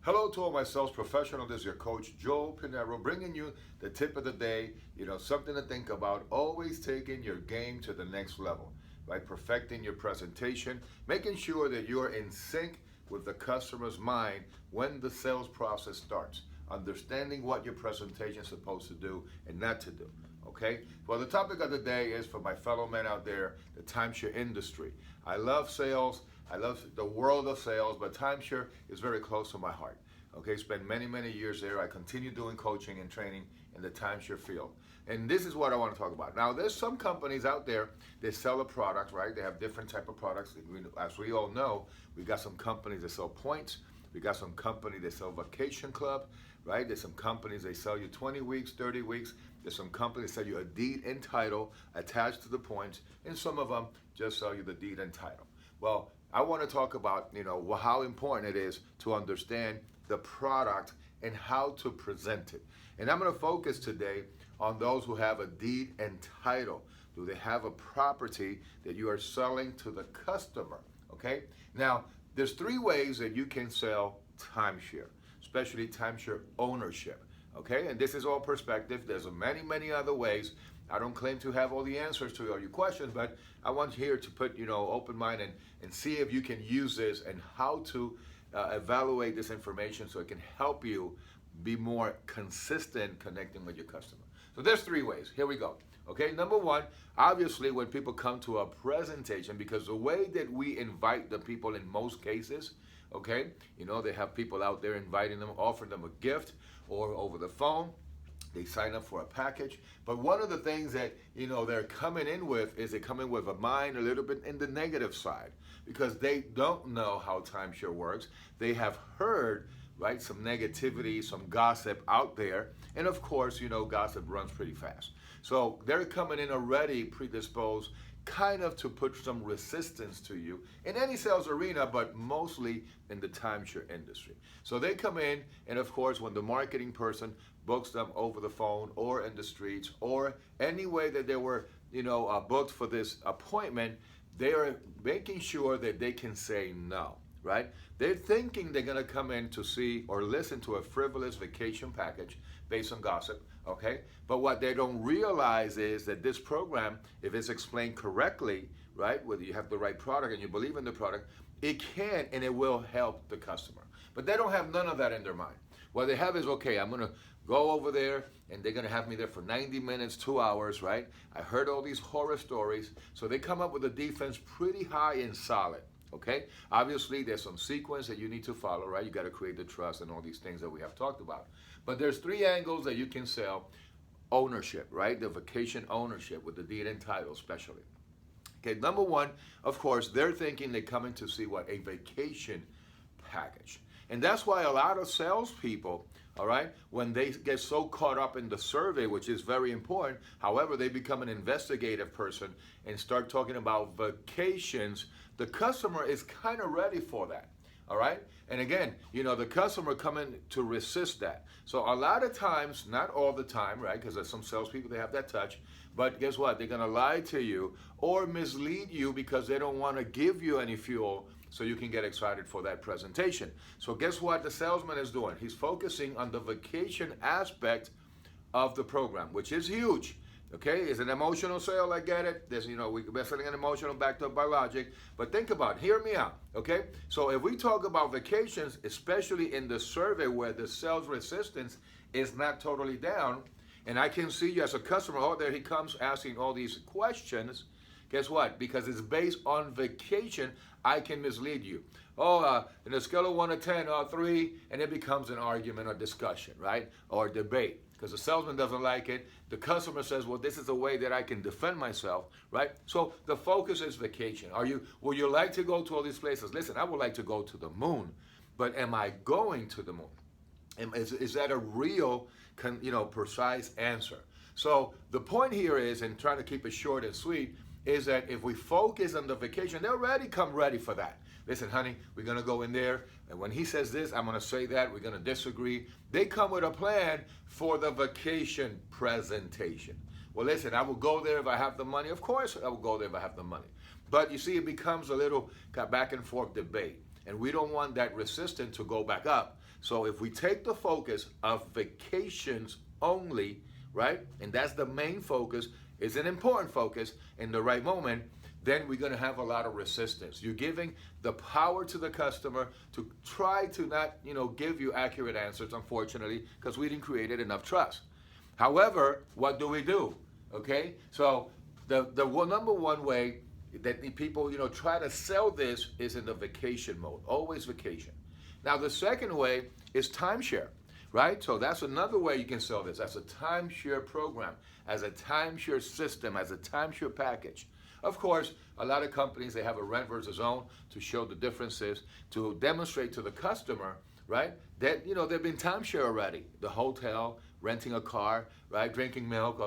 Hello to all my sales professionals. This is your coach, Joe Pinero, bringing you the tip of the day. Something to think about. Always taking your game to the next level, right? Perfecting your presentation, making sure that you're in sync with the customer's mind when the sales process starts. Understanding what your presentation is supposed to do and not to do. Okay? Well, the topic of the day is for my fellow men out there, the timeshare industry. I love sales. I love the world of sales, but timeshare is very close to my heart. Okay, spent many, many years there. I continue doing coaching and training in the timeshare field. And this is what I want to talk about. Now, there's some companies out there that sell a product, right? They have different type of products. As we all know, we got some companies that sell points. We got some companies that sell vacation club, right? There's some companies they sell you 20 weeks, 30 weeks. There's some companies that sell you a deed and title attached to the points, and some of them just sell you the deed and title. Well, I want to talk about, how important it is to understand the product and how to present it. And I'm going to focus today on those who have a deed and title. Do they have a property that you are selling to the customer? Okay? Now, there's three ways that you can sell timeshare, especially timeshare ownership. Okay? And this is all perspective. There's many, many other ways. I don't claim to have all the answers to all your questions, but I want here to put, open mind and see if you can use this and how to evaluate this information so it can help you be more consistent connecting with your customer. So there's three ways. Here we go. Okay, number one, obviously when people come to a presentation, because the way that we invite the people in most cases, okay, they have people out there inviting them, offering them a gift or over the phone. They sign up for a package. But one of the things that, they're coming in with is they come in with a mind a little bit in the negative side because they don't know how timeshare works. They have heard, right, some negativity, some gossip out there. And of course, gossip runs pretty fast. So they're coming in already predisposed kind of to put some resistance to you in any sales arena, but mostly in the timeshare industry. So they come in, and of course, when the marketing person books them over the phone or in the streets or any way that they were, booked for this appointment, they are making sure that they can say no, right? They're thinking they're going to come in to see or listen to a frivolous vacation package based on gossip, okay? But what they don't realize is that this program, if it's explained correctly, right, whether you have the right product and you believe in the product, it can and it will help the customer. But they don't have none of that in their mind. What they have is, okay, I'm going to go over there and they're going to have me there for 90 minutes, 2 hours, right? I heard all these horror stories. So they come up with a defense pretty high and solid. Okay, obviously there's some sequence that you need to follow, right? You got to create the trust and all these things that we have talked about. But there's three angles that you can sell ownership, right? The vacation ownership with the deed and title especially. Okay, number one, of course, they're thinking they're coming to see what? A vacation package. And that's why a lot of salespeople, all right, when they get so caught up in the survey, which is very important, however, they become an investigative person and start talking about vacations, the customer is kind of ready for that, all right? And again, the customer coming to resist that. So a lot of times, not all the time, right, because there's some salespeople, they have that touch, but guess what? They're going to lie to you or mislead you because they don't want to give you any fuel so you can get excited for that presentation. So guess what the salesman is doing? He's focusing on the vacation aspect of the program, which is huge. Okay, it's an emotional sale, I get it. There's, we're selling an emotional backed up by logic. But think about it, hear me out, okay? So if we talk about vacations, especially in the survey where the sales resistance is not totally down, and I can see you as a customer, oh, there he comes asking all these questions. Guess what? Because it's based on vacation, I can mislead you. Oh, in a scale of 1 to 10, 3, and it becomes an argument or discussion, right? Or debate. Because the salesman doesn't like it. The customer says, well, this is a way that I can defend myself, right? So the focus is vacation. Would you like to go to all these places? Listen, I would like to go to the moon, but am I going to the moon? Is that a real, precise answer? So the point here is, and trying to keep it short and sweet, is that if we focus on the vacation, they already come ready for that. Listen, honey, we're going to go in there, and when he says this, I'm going to say that. We're going to disagree. They come with a plan for the vacation presentation. Well, listen, I will go there if I have the money. Of course, I will go there if I have the money. But you see, it becomes a little back and forth debate, and we don't want that resistance to go back up. So if we take the focus of vacations only, right, and that's the main focus, is an important focus in the right moment, then we're going to have a lot of resistance. You're giving the power to the customer to try to not, give you accurate answers, unfortunately, because we didn't create enough trust. However, what do? Okay, so the number one way that the people, try to sell this is in the vacation mode, always vacation. Now, the second way is timeshare, right? So that's another way you can sell this as a timeshare program, as a timeshare system, as a timeshare package. Of course, a lot of companies, they have a rent versus own to show the differences, to demonstrate to the customer, right, that, they've been timeshare already. The hotel, renting a car, right, drinking milk,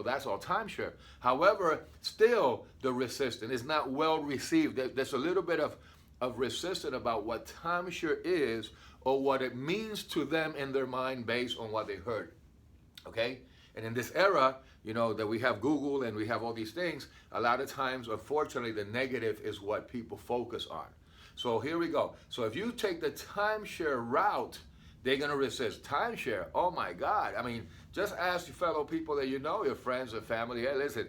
that's all timeshare. However, still the resistance is not well received. There's a little bit of resistance about what timeshare is or what it means to them in their mind based on what they heard, okay? And in this era, that we have Google and we have all these things, a lot of times, unfortunately, the negative is what people focus on. So here we go. So if you take the timeshare route, they're going to resist. Timeshare, oh my God. I mean, just ask your fellow people that your friends or family, hey, listen,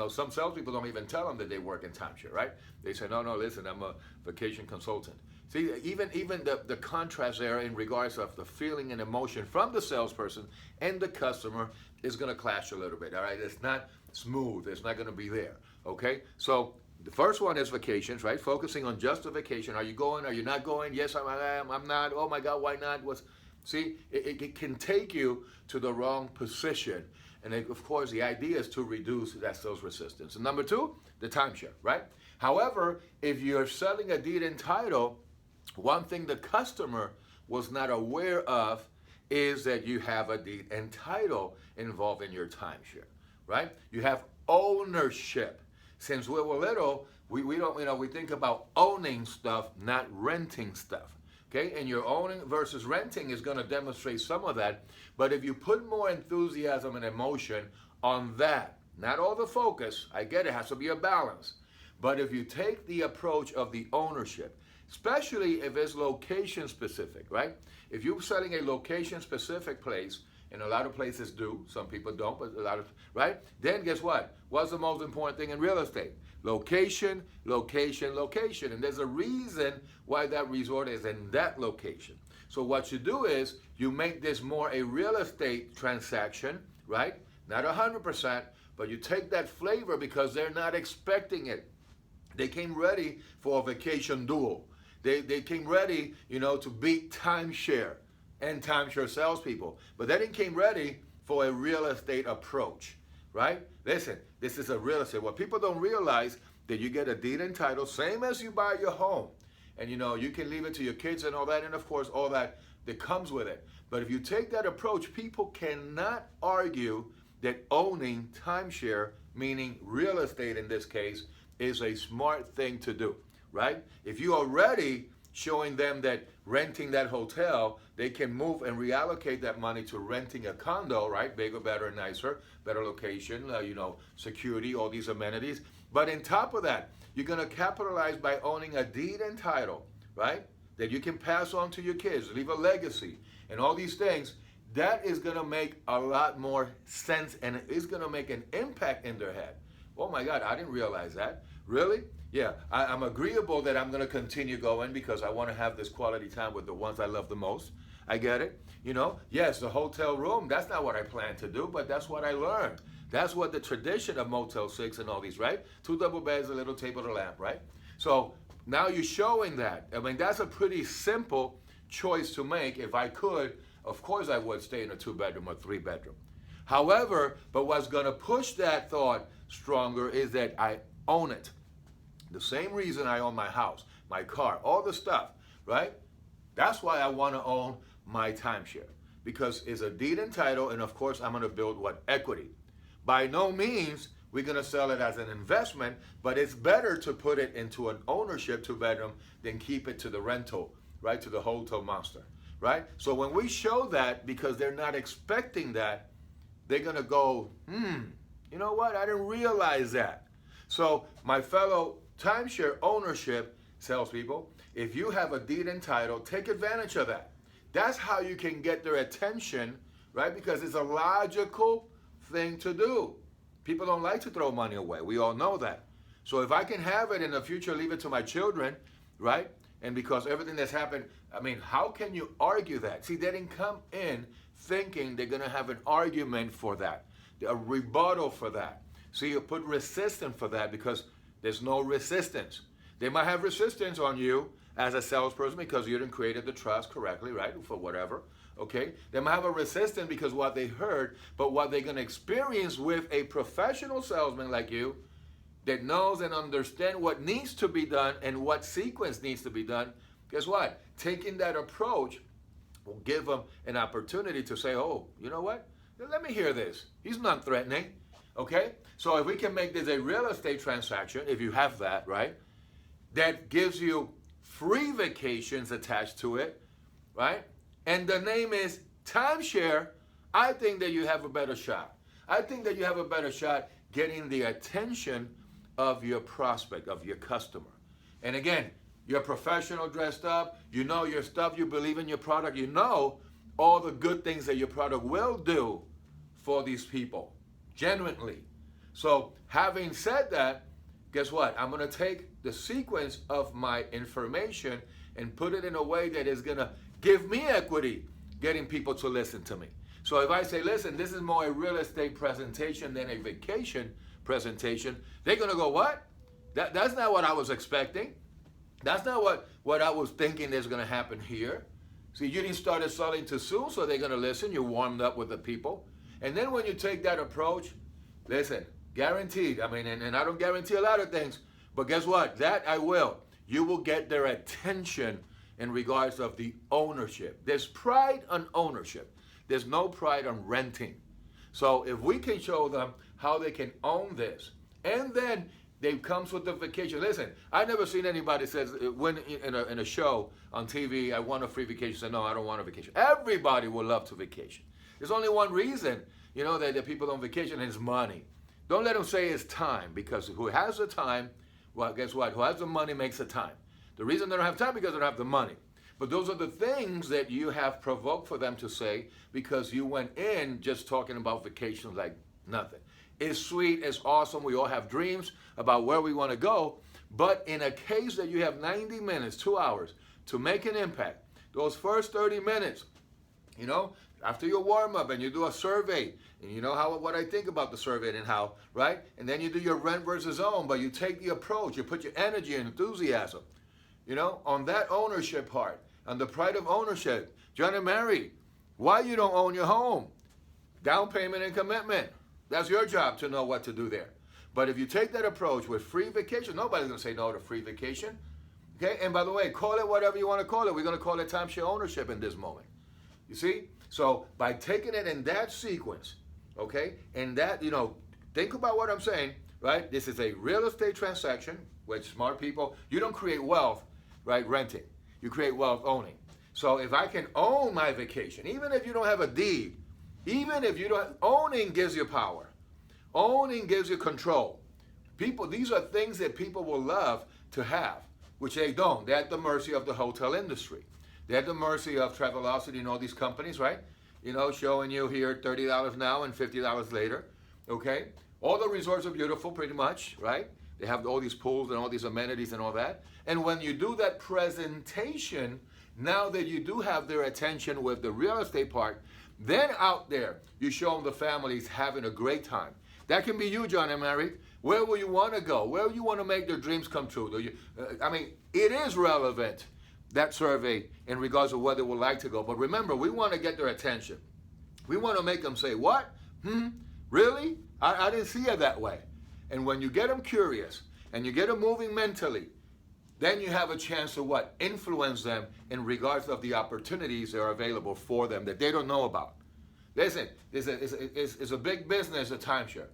some salespeople don't even tell them that they work in timeshare, right? They say, no, listen, I'm a vacation consultant. See, even the contrast there in regards of the feeling and emotion from the salesperson and the customer is going to clash a little bit, all right? It's not smooth. It's not going to be there, okay? So the first one is vacations, right? Focusing on just the vacation. Are you going? Are you not going? Yes, I'm not. Oh, my God, why not? See, it can take you to the wrong position. And of course, the idea is to reduce that sales resistance. And number two, the timeshare, right? However, if you're selling a deed and title, one thing the customer was not aware of is that you have a deed and title involved in your timeshare, right? You have ownership. Since we were little, we don't, we think about owning stuff, not renting stuff. Okay, and your owning versus renting is going to demonstrate some of that. But if you put more enthusiasm and emotion on that, not all the focus, I get it has to be a balance. But if you take the approach of the ownership, especially if it's location specific, right? If you're selling a location specific place, and a lot of places do, some people don't, but a lot of, right? Then guess what? What's the most important thing in real estate? Location, location, location. And there's a reason why that resort is in that location. So what you do is you make this more a real estate transaction, right? Not 100%, but you take that flavor because they're not expecting it. They came ready for a vacation duel. They came ready, to beat timeshare and timeshare salespeople. But they didn't came ready for a real estate approach, right? Listen, this is a real estate. What people don't realize that you get a deed and title, same as you buy your home. And you can leave it to your kids and all that, and of course all that comes with it. But if you take that approach, people cannot argue that owning timeshare, meaning real estate in this case, is a smart thing to do, right? If you are already showing them that renting that hotel, they can move and reallocate that money to renting a condo, right? Bigger, better, nicer, better location, security, all these amenities. But on top of that, you're going to capitalize by owning a deed and title, right? That you can pass on to your kids, leave a legacy, and all these things. That is going to make a lot more sense, and it is going to make an impact in their head. Oh my God, I didn't realize that. Really? Yeah, I'm agreeable that I'm going to continue going because I want to have this quality time with the ones I love the most. I get it. Yes, the hotel room, that's not what I plan to do, but that's what I learned. That's what the tradition of Motel 6 and all these, right? 2 double beds, a little table to lamp, right? So now you're showing that. I mean, that's a pretty simple choice to make. If I could, of course I would stay in a 2-bedroom or 3-bedroom. However, but what's going to push that thought stronger is that I own it. The same reason I own my house, my car, all the stuff, right? That's why I want to own my timeshare, because it's a deed and title, and of course I'm going to build what? Equity. By no means we're going to sell it as an investment, but it's better to put it into an ownership 2-bedroom than keep it to the rental, right? To the hotel monster, right? So when we show that, because they're not expecting that, they're going to go, you know what? I didn't realize that. So my fellow timeshare ownership salespeople, if you have a deed and title, take advantage of that. That's how you can get their attention, right? Because it's a logical thing to do. People don't like to throw money away. We all know that. So if I can have it in the future, leave it to my children, right? And because everything that's happened, I mean, how can you argue that? See, they didn't come in thinking they're going to have an argument for that, a rebuttal for that. So you put resistance for that because there's no resistance. They might have resistance on you as a salesperson because you didn't create the trust correctly, right? For whatever, okay? They might have a resistance because what they heard, but what they're going to experience with a professional salesman like you that knows and understands what needs to be done and what sequence needs to be done, guess what? Taking that approach will give them an opportunity to say, oh, you know what? Let me hear this. He's not threatening, okay? So if we can make this a real estate transaction, if you have that, right? That gives you free vacations attached to it, right? And the name is Timeshare. I think that you have a better shot. I think that you have a better shot getting the attention of your prospect, of your customer. And again, you're professional dressed up, you know your stuff, you believe in your product, you know all the good things that your product will do for these people, genuinely. So having said that, guess what? I'm going to take the sequence of my information and put it in a way that is going to give me equity, getting people to listen to me. So if I say, listen, this is more a real estate presentation than a vacation presentation, they're going to go, what? That's not what I was expecting. That's not what I was thinking is going to happen here. See, you didn't start selling too soon, so they're going to listen. You warmed up with the people. And then when you take that approach, listen, guaranteed. I mean, and I don't guarantee a lot of things, but guess what? That I will. You will get their attention in regards of the ownership. There's pride on ownership. There's no pride on renting. So if we can show them how they can own this, and then they comes with the vacation. Listen, I never seen anybody says when in a show on TV, I want a free vacation. Say, no, I don't want a vacation. Everybody would love to vacation. There's only one reason, you know, that people don't vacation, and it's money. Don't let them say it's time, because who has the time, well, guess what? Who has the money makes the time. The reason they don't have time because they don't have the money. But those are the things that you have provoked for them to say because you went in just talking about vacations like nothing. It's sweet, it's awesome. We all have dreams about where we want to go. But in a case that you have 90 minutes, 2 hours to make an impact, those first 30 minutes, you know, after your warm up and you do a survey, and you know what I think about the survey and how, right? And then you do your rent versus own, but you take the approach, you put your energy and enthusiasm, you know, on that ownership part, on the pride of ownership. John and Mary, why you don't own your home? Down payment and commitment. That's your job to know what to do there. But if you take that approach with free vacation, nobody's going to say no to free vacation. Okay? And by the way, call it whatever you want to call it. We're going to call it timeshare ownership in this moment. You see? So by taking it in that sequence, okay, and that, you know, think about what I'm saying, right? This is a real estate transaction with smart people. You don't create wealth, right, renting. You create wealth owning. So if I can own my vacation, even if you don't have a deed, even if you don't, owning gives you power. Owning gives you control. People, these are things that people will love to have, which they don't. They're at the mercy of the hotel industry. They're at the mercy of Travelocity and all these companies, right? You know, showing you here $30 now and $50 later, okay? All the resorts are beautiful pretty much, right? They have all these pools and all these amenities and all that. And when you do that presentation, now that you do have their attention with the real estate part, then out there, you show them the families having a great time. That can be you, John and Mary. Where will you want to go? Where you want to make their dreams come true? I mean, it is relevant, that survey, in regards to where they would like to go. But remember, we want to get their attention. We want to make them say, what? Really? I didn't see it that way. And when you get them curious and you get them moving mentally, then you have a chance to what? Influence them in regards of the opportunities that are available for them that they don't know about. Listen, it's a big business, a timeshare.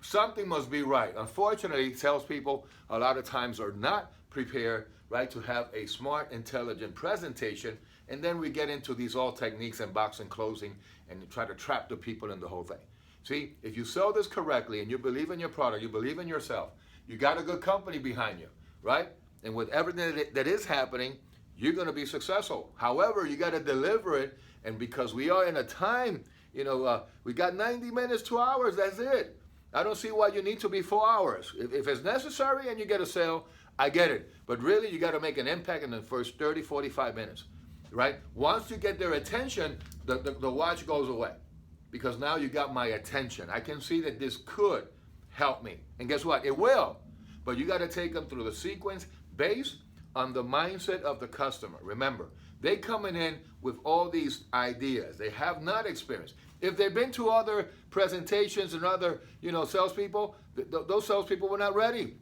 Something must be right. Unfortunately, salespeople a lot of times are not prepared, right, to have a smart, intelligent presentation, and then we get into these all techniques and box and closing and try to trap the people in the whole thing. See, if you sell this correctly and you believe in your product, you believe in yourself, you got a good company behind you, right? And with everything that is happening, you're going to be successful. However, you got to deliver it. And because we are in a time, we got 90 minutes, 2 hours, that's it. I don't see why you need to be 4 hours. If it's necessary and you get a sale, I get it. But really, you got to make an impact in the first 30, 45 minutes, right? Once you get their attention, the watch goes away. Because now you got my attention. I can see that this could help me. And guess what? It will. But you got to take them through the sequence based on the mindset of the customer. Remember, they coming in with all these ideas. They have not experienced. If they've been to other presentations and other, salespeople, those salespeople were not ready.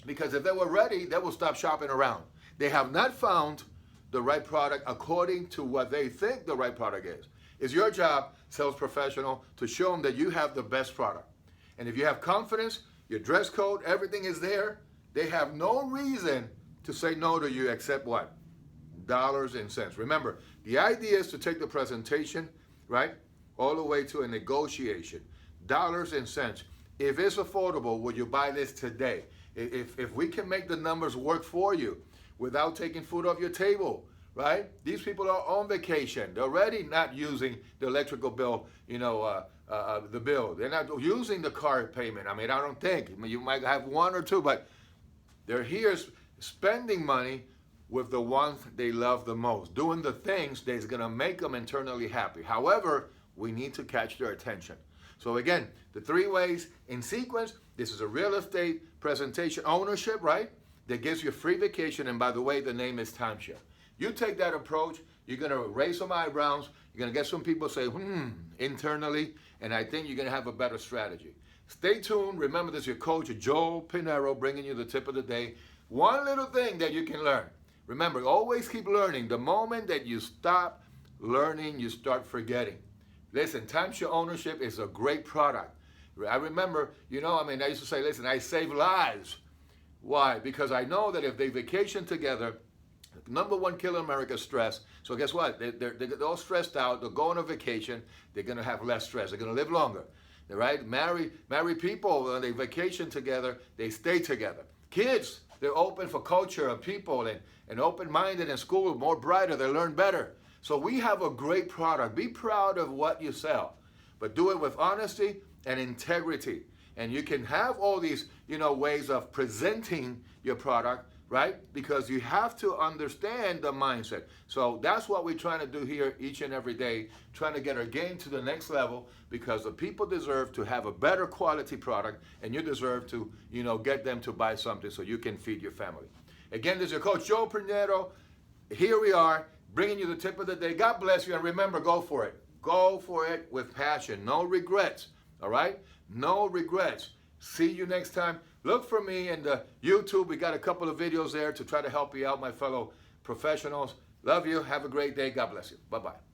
Because if they were ready, they will stop shopping around. They have not found the right product according to what they think the right product is. It's your job, sales professional, to show them that you have the best product. And if you have confidence, your dress code, everything is there, they have no reason to say no to you except what? Dollars and cents. Remember, the idea is to take the presentation, right, all the way to a negotiation. Dollars and cents. If it's affordable, will you buy this today? If we can make the numbers work for you without taking food off your table, right? These people are on vacation. They're already not using the electrical bill, the bill. They're not using the car payment. I don't think. You might have one or two, but they're here spending money with the ones they love the most, doing the things that's going to make them internally happy. However, we need to catch their attention. So again, the 3 ways in sequence. This is a real estate presentation ownership, right? That gives you free vacation. And by the way, the name is Timeshare. You take that approach, you're going to raise some eyebrows, you're going to get some people say, internally, and I think you're going to have a better strategy. Stay tuned. Remember, this is your coach, Joe Pinero, bringing you the tip of the day. One little thing that you can learn. Remember, always keep learning. The moment that you stop learning, you start forgetting. Listen, timeshare ownership is a great product. I remember, I used to say, listen, I save lives. Why? Because I know that if they vacation together, number one killer in America is stress. So guess what? They're all stressed out. They're going on vacation. They're going to have less stress. They're going to live longer. Right? Married people, when they vacation together, they stay together. Kids, they're open for culture and people and open-minded in school, more brighter. They learn better. So we have a great product. Be proud of what you sell, but do it with honesty and integrity. And you can have all these, ways of presenting your product, right? Because you have to understand the mindset. So that's what we're trying to do here each and every day, trying to get our game to the next level, because the people deserve to have a better quality product, and you deserve to, get them to buy something so you can feed your family. Again, this is your coach, Joe Pinero. Here we are, bringing you the tip of the day. God bless you, and remember, go for it. Go for it with passion. No regrets, all right? No regrets. See you next time. Look for me in the YouTube. We got a couple of videos there to try to help you out, my fellow professionals. Love you. Have a great day. God bless you. Bye-bye.